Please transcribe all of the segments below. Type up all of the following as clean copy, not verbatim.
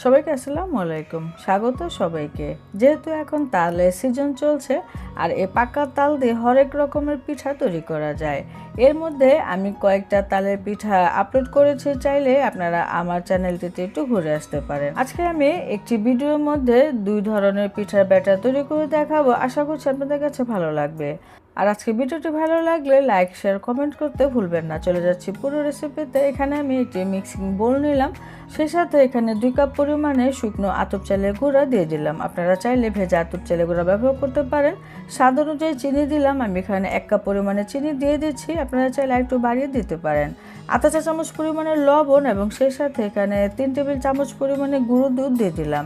সবাইকে আসসালামু আলাইকুম, স্বাগত সবাইকে। যেহেতু এখন তালের সিজন চলছে আর এই পাকা তাল দিয়ে হরেক রকমের পিঠা তৈরি করা যায়। এর মধ্যে আমি কয়েকটা তালের পিঠা আপলোড করেছি, চাইলে আপনারা আমার চ্যানেলটিতে একটু ঘুরে আসতে পারেন। আজকে আমি একটি ভিডিওর মধ্যে দুই ধরনের পিঠার ব্যাটার তৈরি করে দেখাবো, আশা করছি আপনাদের কাছে ভালো লাগবে। আর আজকে ভিডিওটি ভালো লাগলে লাইক শেয়ার কমেন্ট করতে ভুলবেন না। চলে যাচ্ছি পুরো রেসিপিতে। এখানে আমি একটি মিক্সিং বোল নিলাম, সেই সাথে এখানে 2 কাপ পরিমাণে শুকনো আতপ চালের গুঁড়া দিয়ে দিলাম। আপনারা চাইলে ভেজা আতপ চালের গুঁড়া ব্যবহার করতে পারেন। স্বাদ অনুযায়ী চিনি দিলাম, আমি এখানে 1 কাপ পরিমাণে চিনি দিয়ে দিচ্ছি, আপনারা চাইলে একটু বাড়িয়ে দিতে পারেন। আধা চা চামচ পরিমাণে লবণ এবং সেই সাথে এখানে 3 টেবিল চামচ পরিমাণে গুঁড়ো দুধ দিয়ে দিলাম।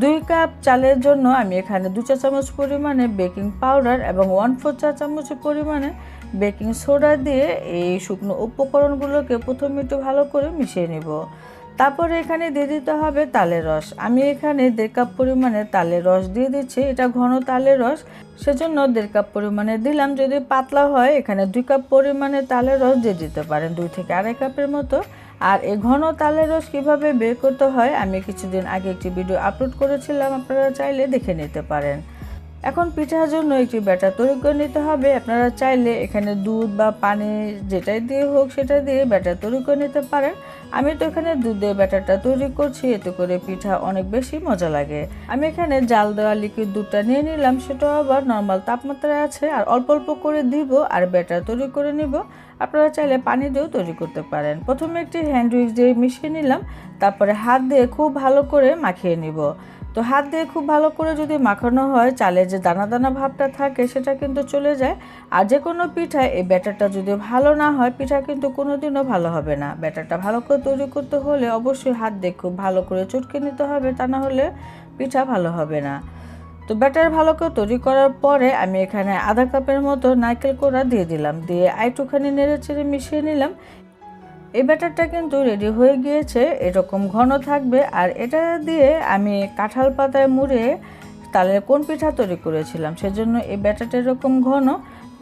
2 কাপ চালের জন্য আমি এখানে 2 চা চামচ পরিমাণে বেকিং পাউডার এবং 1/4 চা চামচ পরিমাণে বেকিং সোডা দিয়ে এই শুকনো উপকরণগুলোকে প্রথমে একটু ভালো করে মিশিয়ে নিব। তারপরে এখানে দিয়ে দিতে হবে তালের রস। আমি এখানে 1.5 কাপ পরিমাণে তালের রস দিয়ে দিচ্ছি, এটা ঘন তালের রস, সেজন্য 1.5 কাপ পরিমাণে দিলাম। যদি পাতলা হয় এখানে 2 কাপ পরিমাণে তালের রস দিয়ে দিতে পারেন, 2 থেকে আড়াই কাপের মতো। আর এই ঘন তালের রস কীভাবে বের করতে হয় আমি কিছুদিন আগে একটি ভিডিও আপলোড করেছিলাম, আপনারা চাইলে দেখে নিতে পারেন। এখন পিঠার জন্য একটি ব্যাটার তৈরি করে নিতে হবে। আপনারা চাইলে এখানে দুধ বা পানি যেটাই দিয়ে হোক সেটা দিয়ে ব্যাটার তৈরি করে নিতে পারেন। আমি তো এখানে দুধ দিয়ে ব্যাটারটা তৈরি করছি, এতে করে পিঠা অনেক বেশি মজা লাগে। আমি এখানে জাল দেওয়া লিকুইড দুধটা নিয়ে নিলাম, সেটাও আবার নর্মাল তাপমাত্রায় আছে, আর অল্প অল্প করে দিব আর ব্যাটার তৈরি করে নিব। আপনারা চাইলে পানি দিয়েও তৈরি করতে পারেন। প্রথমে একটি হ্যান্ড উইক্স দিয়ে মিশিয়ে নিলাম, তারপরে হাত দিয়ে খুব ভালো করে মাখিয়ে নিব। তো হাত দিয়ে খুব ভালো করে যদি মাখানো হয়, চালে যে দানা দানা ভাবটা থাকে সেটা কিন্তু চলে যায়। আর যে কোনো পিঠায় এই ব্যাটারটা যদি ভালো না হয়, পিঠা কিন্তু কোনোদিনও ভালো হবে না। ব্যাটারটা ভালো করে তৈরি করতে হলে অবশ্যই হাত দিয়ে খুব ভালো করে চটকে নিতে হবে, তা না হলে পিঠা ভালো হবে না। তো ব্যাটার ভালো করে তৈরি করার পরে আমি এখানে আধা কাপের মতো নারকেল কোড়া দিয়ে দিলাম, দিয়ে একটুখানি নেড়ে চেড়ে মিশিয়ে নিলাম। এই ব্যাটারটা কিন্তু রেডি হয়ে গিয়েছে, এরকম ঘন থাকবে। আর এটা দিয়ে আমি কাঁঠাল পাতায় মুড়ে তালের কোন পিঠা তৈরি করেছিলাম, সেজন্য এই ব্যাটারটা এরকম ঘন।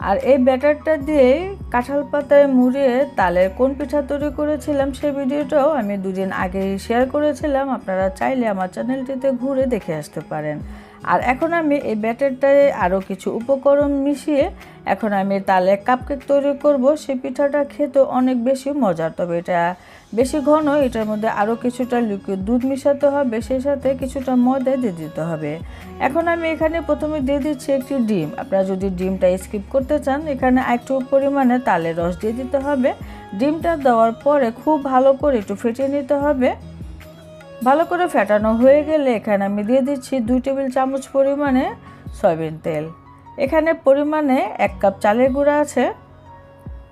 আর এই ব্যাটারটা দিয়ে কাঁঠাল পাতায় মুড়িয়ে তালের কোন পিঠা তৈরি করেছিলাম সেই ভিডিওটাও আমি 2 দিন আগে শেয়ার করেছিলাম, আপনারা চাইলে আমার চ্যানেলটিতে ঘুরে দেখে আসতে পারেন। আর এখন আমি এই ব্যাটারটায় আরও কিছু উপকরণ মিশিয়ে এখন আমি তালের কাপকেক তৈরি করব। সেই পিঠাটা খেতে অনেক বেশি মজার, তবে এটা বেশি ঘন, এটার মধ্যে আরও কিছুটা লিকুইড দুধ মিশাতে হবে, সেই সাথে কিছুটা ময়দা দিয়ে দিতে হবে। এখন আমি এখানে প্রথমে দিয়ে দিচ্ছি একটি ডিম। আপনারা যদি ডিমটা স্কিপ করতে চান, এখানে একটু পরিমাণে তালের রস দিয়ে দিতে হবে। ডিমটা দেওয়ার পরে খুব ভালো করে একটু ফেটিয়ে নিতে হবে। ভালো করে ফেটানো হয়ে গেলে এখানে আমি দিয়ে দিচ্ছি 2 টেবিল চামচ পরিমাণে সয়াবিন তেল। এখানে পরিমাণে 1 কাপ চালের গুঁড়া আছে,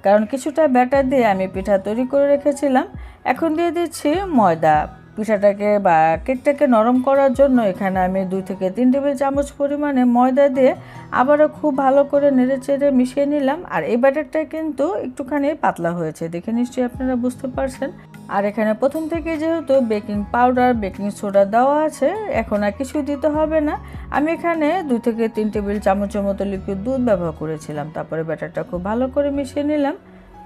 কারণ কিছুটা ব্যাটার দিয়ে আমি পিঠা তৈরি করে রেখেছিলাম। এখন দিয়ে দিচ্ছি ময়দা। পিঠাটাকে বা কেকটাকে নরম করার জন্য এখানে আমি 2 থেকে 3 টেবিল চামচ পরিমাণে ময়দা দিয়ে আবারও খুব ভালো করে নেড়ে চেড়ে মিশিয়ে নিলাম। আর এই ব্যাটারটা কিন্তু একটুখানি পাতলা হয়েছে, দেখে নিশ্চয়ই আপনারা বুঝতে পারছেন। আর এখানে প্রথম থেকে যেহেতু বেকিং পাউডার বেকিং সোডা দেওয়া আছে, এখন আর কিছু দিতে হবে না। আমি এখানে 2 থেকে 3 টেবিল চামচের মতো লিকুইড দুধ ব্যবহার করেছিলাম। তারপরে ব্যাটারটা খুব ভালো করে মিশিয়ে নিলাম।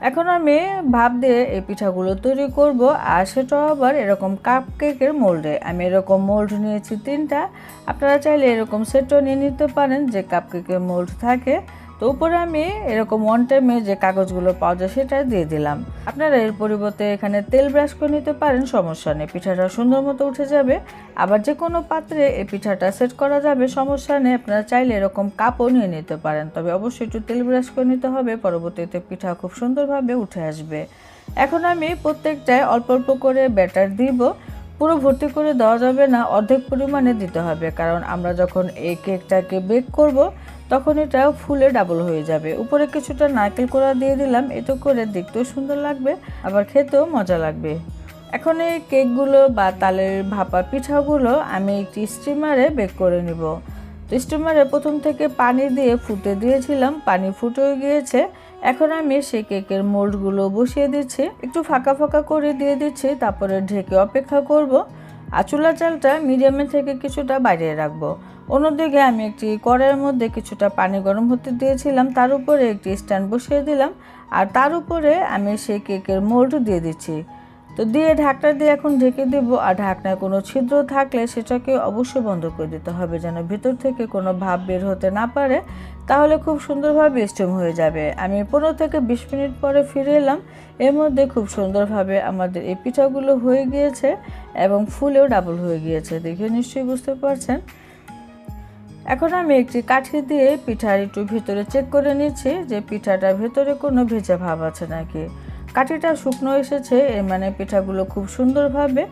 এখন আমি ভাপ দিয়ে এই পিঠাগুলো তৈরি করব, আর সেটাও আবার এরকম কাপ কেকের মোল্ডে। আমি এরকম মোল্ড নিয়েছি 3টা, আপনারা চাইলে এরকম সেটও নিয়ে নিতে পারেন যে কাপ কেকের মোল্ড থাকে। তো উপরে আমি এরকম 1 টাইমে যে কাগজগুলো পাওয়া যায় সেটা দিয়ে দিলাম। আপনারা এর পরিবর্তে এখানে তেল ব্রাশ করে নিতে পারেন, সমস্যা নেই, পিঠাটা সুন্দর মতো উঠে যাবে। আবার যে কোনো পাত্রে এই পিঠাটা সেট করা যাবে, সমস্যা নেই। আপনারা চাইলে এরকম কাপও নিয়ে নিতে পারেন, তবে অবশ্যই একটু তেল ব্রাশ করে নিতে হবে, পরবর্তীতে পিঠা খুব সুন্দরভাবে উঠে আসবে। এখন আমি প্রত্যেকটায় অল্প অল্প করে ব্যাটার দিব, পুরো ভর্তি করে দেওয়া যাবে না, অর্ধেক পরিমাণে দিতে হবে, কারণ আমরা যখন এই কেকটাকে বেক করব তখন এটা ফুলে ডাবল হয়ে যাবে। উপরে কিছুটা নারকেল কোড়া দিয়ে দিলাম, এতে করে দেখতেও সুন্দর লাগবে, আবার খেতেও মজা লাগবে। এখন এই কেকগুলো বা তালের ভাপা পিঠাগুলো আমি একটি স্টিমারে বেক করে নিব। তো স্টিমারে প্রথম থেকে পানি দিয়ে ফুটে দিয়েছিলাম, পানি ফুটে গিয়েছে। এখন আমি সেই কেকের মোল্ডগুলো বসিয়ে দিচ্ছি, একটু ফাঁকা ফাঁকা করে দিয়ে দিচ্ছি, তারপরে ঢেকে অপেক্ষা করব। আর চুলা চালটা মিডিয়ামে থেকে কিছুটা বাইরে রাখবো। অন্যদিকে আমি একটি কড়াইয়ের মধ্যে কিছুটা পানি গরম হতে দিয়েছিলাম, তার উপরে একটি স্ট্যান্ড বসিয়ে দিলাম, আর তার উপরে আমি সেই কেকের মোল্ড দিয়ে দিচ্ছি। তো দিয়ে ঢাকনা দিয়ে এখন ঢেকে দেব। আর ঢাকনায় কোনো ছিদ্র থাকলে সেটাকে অবশ্যই বন্ধ করে দিতে হবে, যেন ভেতর থেকে কোনো ভাপ বের হতে না পারে, তাহলে খুব সুন্দরভাবে স্টিম হয়ে যাবে। আমি 15 থেকে 20 মিনিট পরে ফিরে এলাম। এর মধ্যে খুব সুন্দরভাবে আমাদের এই পিঠাগুলো হয়ে গিয়েছে এবং ফুলেও ডাবল হয়ে গিয়েছে, দেখে নিশ্চয়ই বুঝতে পারছেন। এখন আমি একটি কাঠি দিয়ে পিঠার একটু ভেতরে চেক করে নিচ্ছি যে পিঠাটার ভেতরে কোনো ভেজা ভাব আছে নাকি। কাঠিটা শুকনো এসেছে, এর মানে পিঠাগুলো খুব সুন্দরভাবে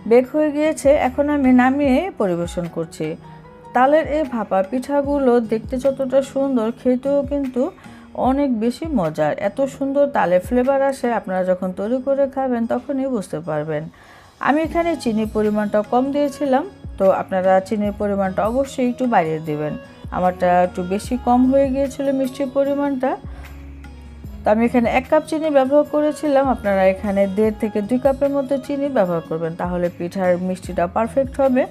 বেক হয়ে গিয়েছে। এখন আমি নামিয়ে পরিবেশন করছি। তালের এই ভাপা পিঠাগুলো দেখতে যতটা সুন্দর, খেতেও কিন্তু অনেক বেশি মজার। এত সুন্দর তালের ফ্লেভার আসে, আপনারা যখন তৈরি করে খাবেন তখনই বুঝতে পারবেন। আমি এখানে চিনির পরিমাণটা কম দিয়েছিলাম, তো আপনারা চিনির পরিমাণটা অবশ্যই একটু বাড়িয়ে দেবেন। আমারটা একটু বেশি কম হয়ে গিয়েছিল মিষ্টির পরিমাণটা। তো আমি এখানে 1 কাপ চিনি ব্যবহার করেছিলাম, আপনারা এখানে 1.5 থেকে 2 কাপের মতো চিনি ব্যবহার করবেন, তাহলে পিঠার মিষ্টিটা পারফেক্ট হবে।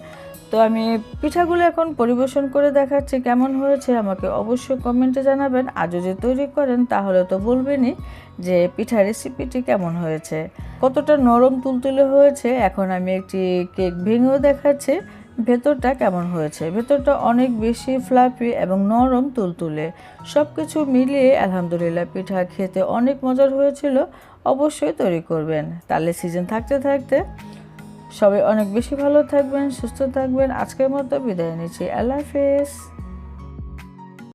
তো আমি পিঠাগুলো এখন পরিবেশন করে দেখাচ্ছি, কেমন হয়েছে আমাকে অবশ্যই কমেন্টে জানাবেন। আর যদি তৈরি করেন তাহলে তো বলবেনই যে পিঠার রেসিপিটি কেমন হয়েছে, কতটা নরম তুলতুলে হয়েছে। এখন আমি একটি কেক ভেঙেও দেখাচ্ছি ভেতরটা কেমন হয়েছে। ভেতরটা অনেক বেশি ফ্লাফি এবং নরম তুলতুলে, সব কিছু মিলিয়ে আলহামদুলিল্লাহ পিঠা খেতে অনেক মজার হয়েছিল। অবশ্যই তৈরি করবেন। তালের সিজন থাকতে থাকতে সবাই অনেক বেশি ভালো থাকবেন, সুস্থ থাকবেন। আজকের মতো বিদায় নিচ্ছি। আল্লাহ হাফেজ।